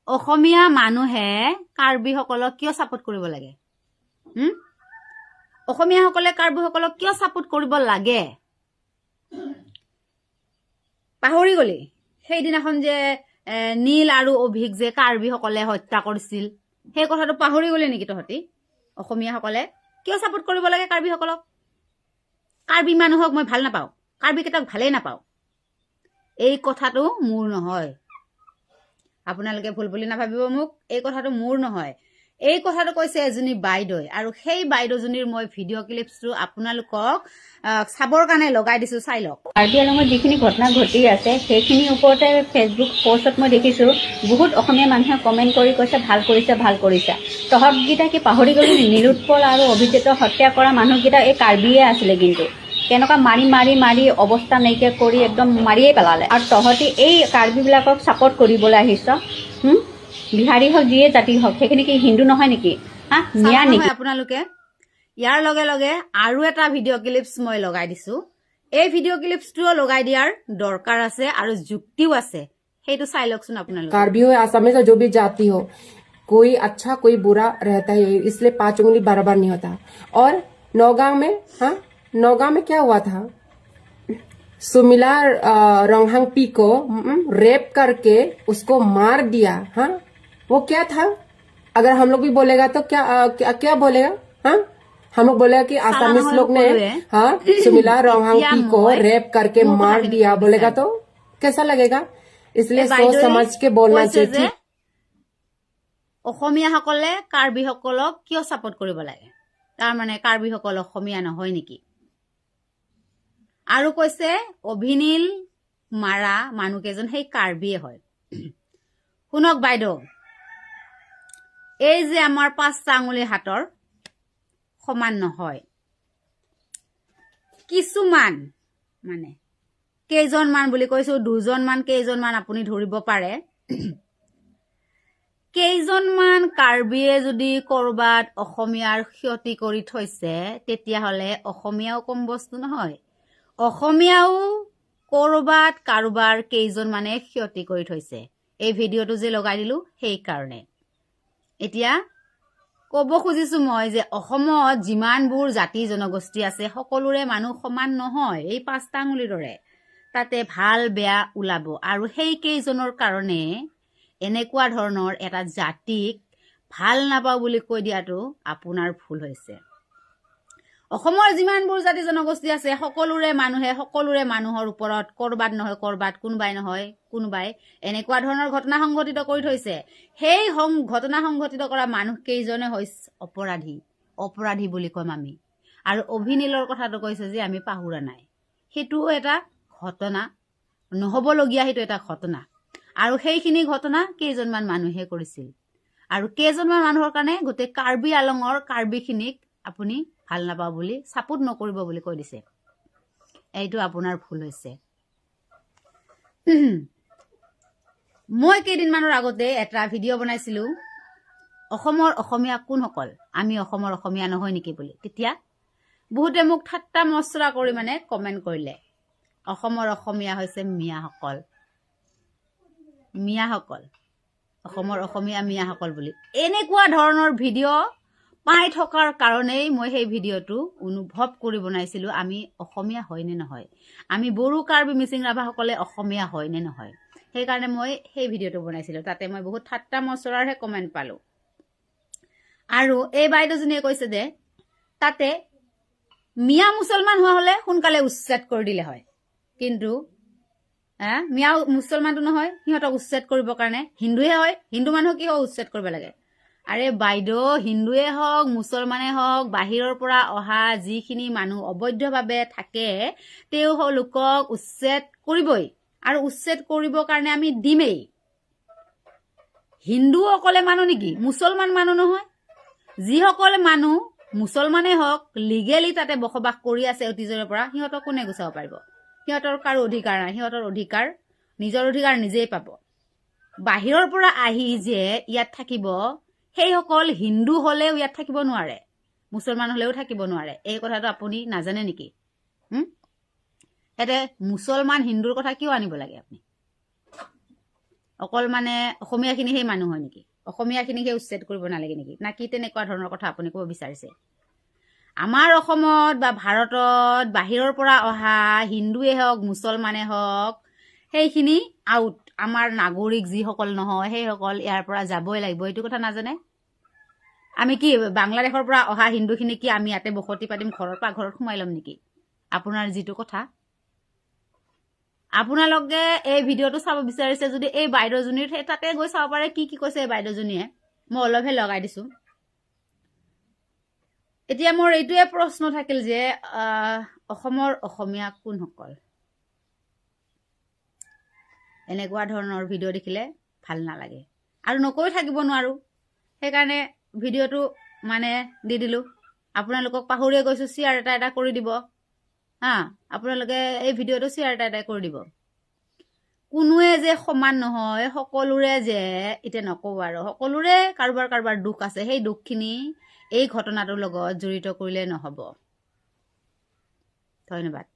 অসমীয়া মানুহে কাৰ্বিসকলক কিয় ছাপোৰ্ট কৰিব লাগে? অসমীয়াসকলে কাৰ্বিসকলক কিয় ছাপোৰ্ট কৰিব লাগে? পাহৰি গলি সেইদিনাখন যে নীল আৰু অভিক যে কাৰ্বিসকলে হত্যা কৰিছিল, সেই কথাটো পাহৰি গলি নেকি তহঁতি? অসমীয়াসকলে কিয় ছাপোৰ্ট কৰিব লাগে কাৰ্বিসকলক? কাৰ্বি মানুহক মই ভাল নাপাওঁ, কাৰ্বিকেইটাক ভালেই নাপাওঁ, এই কথাটো মোৰ নহয়। আপোনালোকে ভুল বুলি নাভাবিব মোক, এই কথাটো মোৰ নহয়। এই কথাটো কৈছে এজনী বাইদেৱে, আৰু সেই বাইদেউজনীৰ মই ভিডিঅ' ক্লিপছটো আপোনালোকক চাবৰ কাৰণে লগাই দিছো, চাই লওক। কাৰ্বি আংলঙত যিখিনি ঘটনা ঘটি আছে সেইখিনিৰ ওপৰতে ফেচবুক পষ্টত মই দেখিছোঁ বহুত অসমীয়া মানুহে কমেণ্ট কৰি কৈছে ভাল কৰিছে ভাল কৰিছে। তহঁতকেইটা কি পাহৰি গ'লি? নিলোৎপল আৰু অভিজিতক হত্যা কৰা মানুহকেইটা এই কাৰ্বিয়ে আছিলে, কিন্তু কেনেকুৱা মাৰি মাৰি মাৰি অৱস্থা নাইকিয়া কৰি একদম মাৰিয়ে পেলালে। আৰু তহঁতি এই কাৰ্বিবিলাকক ছাপোৰ্ট কৰিবলৈ আহিছ? বিহাৰী হওক যিয়ে জাতি হওক, সেইখিনি কি হিন্দু নহয় নেকি? মিয়া নেকি আপোনালোকে? ইয়াৰ লগে লগে আৰু এটা ভিডিঅ' ক্লিপছ মই লগাই দিছো। এই ভিডিঅ' ক্লিপছটোও লগাই দিয়াৰ দৰকাৰ আছে আৰু যুক্তিও আছে, সেইটো চাই লওকচোন আপোনালোকে। कार्बी हो आसामीज जो भी जाति हो, कोई अच्छा कोई बुरा रहता है, इसलिए 5 उंगली बराबर नहीं होता। और नौगांव में क्या हुआ था? सुमिला रंगहांगपी को रेप करके उसको मार दिया। वो क्या था? अगर हम लोग भी बोलेगा तो क्या बोलेगा? हम लोग बोलेगा कि आसामीज लोग ने सुमिला रंगहांगपी को रेप करके मार दिया, बोलेगा तो कैसा लगेगा? इसलिए सोच समझ के बोलना चाहिए। অসমীয়াসকলে কাৰ্বিসকলক কিয় ছাপোৰ্ট কৰিব লাগে? তাৰমানে কাৰ্বিসকল অসমীয়া নহয় নেকি? আৰু কৈছে অভিনীল মাৰা মানুহকেইজন সেই কাৰ্বিয়ে হয়। শুনক বাইদেউ, এই যে আমাৰ 5টা আঙুলি হাতৰ সমান নহয়, কিছুমান মানে কেইজনমান বুলি কৈছো, 2জনমান কেইজনমান আপুনি ধৰিব পাৰে। কেইজনমান কাৰ্বিয়ে যদি কৰবাত অসমীয়াৰ ক্ষতি কৰি থৈছে, তেতিয়াহ'লে অসমীয়াও কম বস্তু নহয়। অসমীয়াও কৰবাত কাৰোবাৰ কেইজনমানে ক্ষতি কৰি থৈছে। এই ভিডিঅ'টো যে লগাই দিলো সেইকাৰণে। এতিয়া ক'ব খুজিছো মই যে অসমত যিমানবোৰ জাতি জনগোষ্ঠী আছে সকলোৰে মানুহ সমান নহয়, এই 5টা আঙুলিৰ দৰে। তাতে ভাল বেয়া ওলাব, আৰু সেই কেইজনৰ কাৰণে এনেকুৱা ধৰণৰ এটা জাতিক ভাল নাপাওঁ বুলি কৈ দিয়াটো আপোনাৰ ভুল হৈছে। অসমৰ যিমানবোৰ জাতি জনগোষ্ঠী আছে সকলোৰে মানুহে সকলোৰে মানুহৰ ওপৰত কৰবাত নহয় কৰবাত, কোনোবাই নহয় কোনোবাই এনেকুৱা ধৰণৰ ঘটনা সংঘটিত কৰি থৈছে। সেই ঘটনা সংঘটিত কৰা মানুহ কেইজনে হৈছে অপৰাধী বুলি কম আমি। আৰু অভিনীলৰ কথাটো কৈছে যে আমি পাহৰা নাই, সেইটোও এটা ঘটনা, নহ'বলগীয়া সেইটো এটা ঘটনা। আৰু সেইখিনি ঘটনা কেইজনমান মানুহে কৰিছিল, আৰু কেইজনমান মানুহৰ কাৰণে গোটেই কাৰ্বি আলঙৰ কাৰ্বিখিনিক আপুনি ভাল নাপাওঁ বুলি, ছাপোৰ্ট নকৰিব বুলি কৈ দিছে। এইটো আপোনাৰ ভুল হৈছে। মই কেইদিনমানৰ আগতে এটা ভিডিঅ' বনাইছিলো, অসমৰ অসমীয়া কোনসকল, আমি অসমৰ অসমীয়া নহয় নেকি বুলি। তেতিয়া বহুতে মোক ঠাট্টা মস্কৰা কৰি মানে কমেণ্ট কৰিলে, অসমৰ অসমীয়া হৈছে মিয়াসকল, অসমৰ অসমীয়া মিয়াসকল বুলি। এনেকুৱা ধৰণৰ ভিডিঅ' পাই থকাৰ কাৰণেই মই সেই ভিডিঅ'টো অনুভৱ কৰি বনাইছিলো, আমি অসমীয়া হয় নে নহয়, আমি বড়ো কাৰ্বি মিচিং ৰাভাসকলে অসমীয়া হয় নে নহয়। সেইকাৰণে মই সেই ভিডিঅ'টো বনাইছিলো। তাতে মই বহুত ঠাট্টা মস্কৰাৰহে কমেণ্ট পালো। আৰু এই বাইদেউজনীয়ে কৈছে যে তাতে মিয়া মুছলমান হোৱা হলে সোনকালে উচ্ছেদ কৰি দিলে হয়, কিন্তু মিয়া মুছলমানটো নহয়, সিহঁতক উচ্ছেদ কৰিবৰ কাৰণে হিন্দুহে হয়, হিন্দু মানুহক কি হয় উচ্ছেদ কৰিব লাগে। আৰে বাইদেউ, হিন্দুৱে হওক মুছলমানে হওক, বাহিৰৰ পৰা অহা যিখিনি মানুহ অবৈধভাৱে থাকে তেওঁলোকক উচ্ছেদ কৰিবই, আৰু উচ্ছেদ কৰিবৰ কাৰণে আমি দিমেই। হিন্দু অকলে মানুহ নেকি? মুছলমান মানুহ নহয়? যিসকল মানুহ মুছলমানে হওক লিগেলি তাতে বসবাস কৰি আছে অতীজৰে পৰা, সিহঁতক কোনে গুচাব পাৰিব? সিহঁতৰ কাৰো অধিকাৰ নাই, সিহঁতৰ অধিকাৰ নিজৰ অধিকাৰ নিজেই পাব। বাহিৰৰ পৰা আহি যে ইয়াত থাকিব, সেইসকল হিন্দু হলেও ইয়াত থাকিব নোৱাৰে, মুছলমান হলেও থাকিব নোৱাৰে। এই কথাটো আপুনি নাজানে নেকি? ইয়াতে মুছলমান হিন্দুৰ কথা কিয় আনিব লাগে আপুনি? অকল মানে অসমীয়াখিনিহে মানুহ হয় নেকি? অসমীয়াখিনিকহে উচ্ছেদ কৰিব নালাগে নেকি? না কি তেনেকুৱা ধৰণৰ কথা আপুনি ক'ব বিচাৰিছে? আমাৰ অসমত বা ভাৰতত বাহিৰৰ পৰা অহা হিন্দুৱে হওক মুছলমানে হওক সেইখিনি আউট। আমাৰ নাগৰিক যিসকল নহয় সেইসকল ইয়াৰ পৰা যাবই লাগিব, এইটো কথা নাজানে? আমি কি বাংলাদেশৰ পৰা অহা হিন্দুখিনি কি আমি ইয়াতে বসতি পাতিম, ঘৰৰ পাকঘৰত সোমাই ল'ম নেকি? আপোনাৰ যিটো কথা, আপোনালোকে এই ভিডিঅ'টো চাব বিচাৰিছে যদি এই বাইদেউজনীৰ তাতে গৈ চাব পাৰে কি কি কৈছে এই বাইদেউজনীয়ে। মই অলপহে লগাই দিছোঁ। এতিয়া মোৰ এইটোৱে প্ৰশ্ন থাকিল যে অসমৰ অসমীয়া কোনসকল? এনেকুৱা ধৰণৰ ভিডিঅ' দেখিলে ভাল নালাগে আৰু নকৈ থাকিব নোৱাৰোঁ, সেইকাৰণে ভিডিঅ'টো মানে দি দিলোঁ। আপোনালোকক পাহৰিয়ে গৈছোঁ, শ্বেয়াৰ এটা কৰি দিব হা। আপোনালোকে এই ভিডিঅ'টো শ্বেয়াৰ এটা কৰি দিব। কোনোৱে যে সমান নহয়, সকলোৰে যে এতিয়া নকওঁ আৰু সকলোৰে কাৰোবাৰ দুখ আছে, সেই দুখখিনি এই ঘটনাটোৰ লগত জড়িত কৰিলে নহ'ব। ধন্যবাদ।